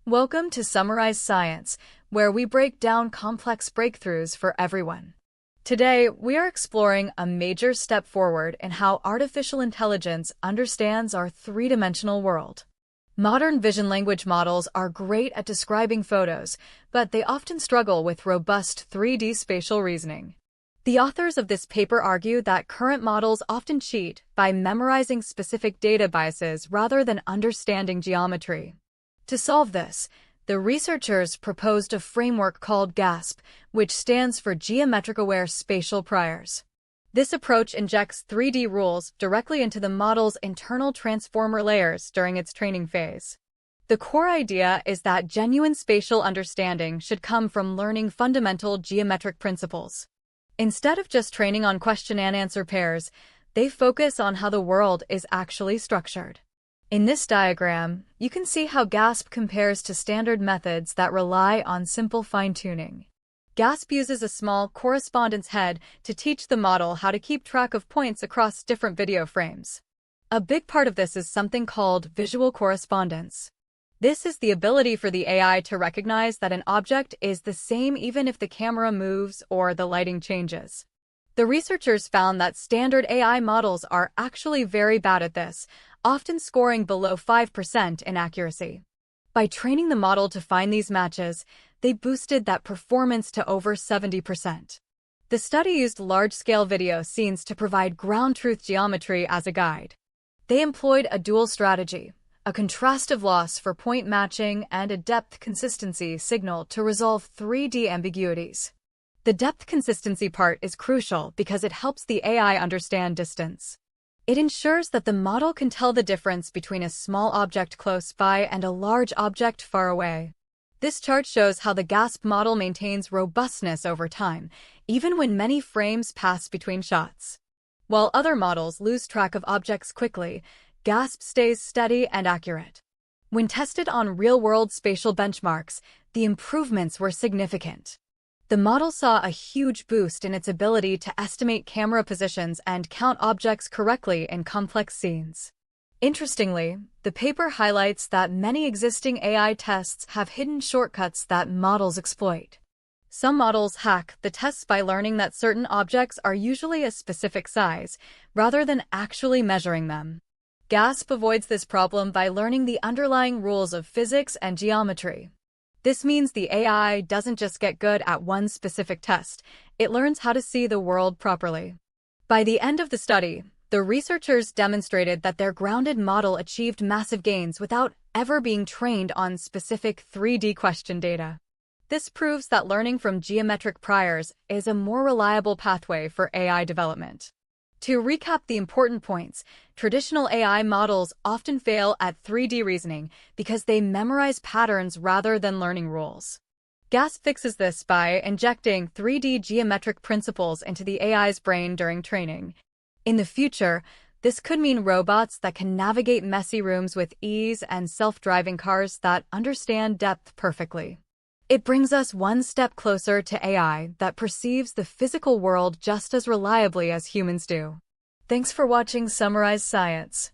Welcome to Summarize Science, where we break down complex breakthroughs for everyone. Today, we are exploring a major step forward in how artificial intelligence understands our three-dimensional world. Modern vision language models are great at describing photos, but they often struggle with robust 3D spatial reasoning. The authors of this paper argue that current models often cheat by memorizing specific data biases rather than understanding geometry. To solve this, the researchers proposed a framework called GASP, which stands for Geometric-Aware Spatial Priors. This approach injects 3D rules directly into the model's internal transformer layers during its training phase. The core idea is that genuine spatial understanding should come from learning fundamental geometric principles. Instead of just training on question-and-answer pairs, they focus on how the world is actually structured. In this diagram, you can see how GASP compares to standard methods that rely on simple fine-tuning. GASP uses a small correspondence head to teach the model how to keep track of points across different video frames. A big part of this is something called visual correspondence. This is the ability for the AI to recognize that an object is the same even if the camera moves or the lighting changes. The researchers found that standard AI models are actually very bad at this, often scoring below 5% in accuracy. By training the model to find these matches, they boosted that performance to over 70%. The study used large-scale video scenes to provide ground truth geometry as a guide. They employed a dual strategy, a contrastive loss for point matching and a depth consistency signal to resolve 3D ambiguities. The depth consistency part is crucial because it helps the AI understand distance. It ensures that the model can tell the difference between a small object close by and a large object far away. This chart shows how the GASP model maintains robustness over time, even when many frames pass between shots. While other models lose track of objects quickly, GASP stays steady and accurate. When tested on real-world spatial benchmarks, the improvements were significant. The model saw a huge boost in its ability to estimate camera positions and count objects correctly in complex scenes. Interestingly, the paper highlights that many existing AI tests have hidden shortcuts that models exploit. Some models hack the tests by learning that certain objects are usually a specific size, rather than actually measuring them. GASP avoids this problem by learning the underlying rules of physics and geometry. This means the AI doesn't just get good at one specific test, it learns how to see the world properly. By the end of the study, the researchers demonstrated that their grounded model achieved massive gains without ever being trained on specific 3D question data. This proves that learning from geometric priors is a more reliable pathway for AI development. To recap the important points, traditional AI models often fail at 3D reasoning because they memorize patterns rather than learning rules. GASP fixes this by injecting 3D geometric principles into the AI's brain during training. In the future, this could mean robots that can navigate messy rooms with ease and self-driving cars that understand depth perfectly. It brings us one step closer to AI that perceives the physical world just as reliably as humans do. Thanks for watching Summarize Science.